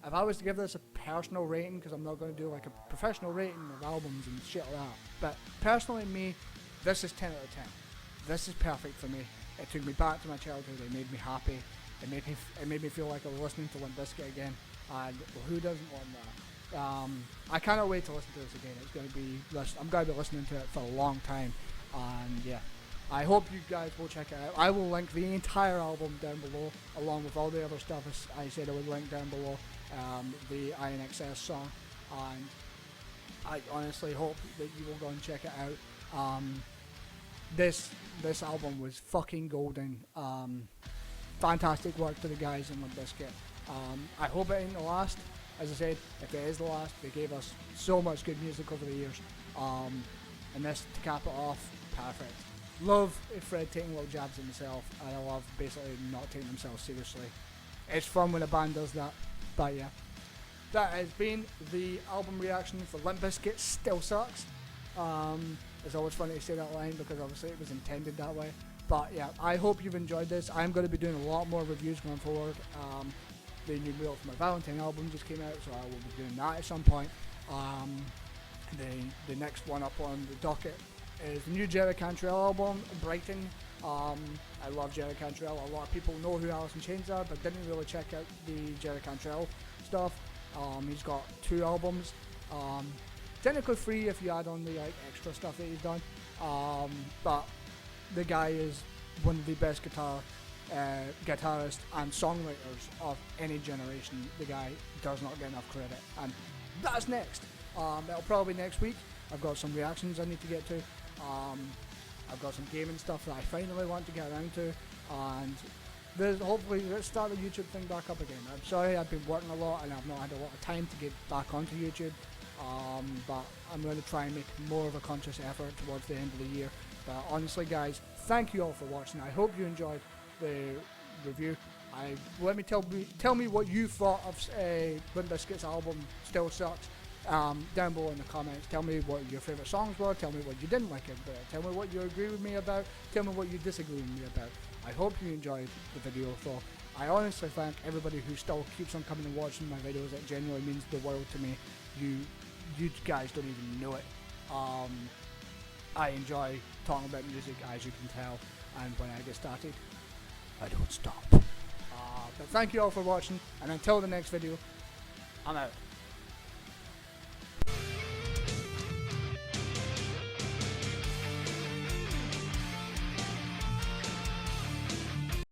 if I was to give this a personal rating, because I'm not going to do like a professional rating of albums and shit like that, but personally me, this is 10 out of 10. This is perfect for me. It took me back to my childhood. It made me happy. It made me feel like I was listening to Limp Bizkit again. And who doesn't want that? I cannot wait to listen to this again. I'm going to be listening to it for a long time. And yeah, I hope you guys will check it out. I will link the entire album down below, along with all the other stuff I said I would link down below. The INXS song, and I honestly hope that you will go and check it out. This album was fucking golden. Fantastic work to the guys in Limp Bizkit. I hope it ain't the last. As I said, if it is the last, they gave us so much good music over the years. And this, to cap it off, perfect. Love Fred taking little jabs at himself, and I love basically not taking themselves seriously. It's fun when a band does that. But yeah, that has been the album reaction for Limp Bizkit, StillSucks. It's always funny to say that line because obviously it was intended that way. But yeah, I hope you've enjoyed this. I'm going to be doing a lot more reviews going forward. The new Wheel for my Valentine album just came out, so I will be doing that at some point. The next one up on the docket is the new Jerry Cantrell album, Brighton. I love Jerry Cantrell. A lot of people know who Alice in Chains are, but didn't really check out the Jerry Cantrell stuff. He's got 2 albums. Technically 3 if you add on the extra stuff that he's done. But the guy is one of the best guitarists and songwriters of any generation. The guy does not get enough credit, and that's next. That'll probably be next week. I've got some reactions I need to get to. I've got some gaming stuff that I finally want to get around to, and hopefully let's start the YouTube thing back up again. I'm sorry, I've been working a lot and I've not had a lot of time to get back onto YouTube, but I'm going to try and make more of a conscious effort towards the end of the year. But honestly guys, thank you all for watching. I hope you enjoyed the review. Tell me what you thought of Limp Bizkit's album StillSucks. down below in the comments. Tell me what your favourite songs were, tell me what you didn't like about it, tell me what you agree with me about, tell me what you disagree with me about. I hope you enjoyed the video though. I honestly thank everybody who still keeps on coming and watching my videos. It genuinely means the world to me. You guys don't even know it. I enjoy talking about music, as you can tell, and when I get started, I don't stop. But thank you all for watching, and until the next video, I'm out.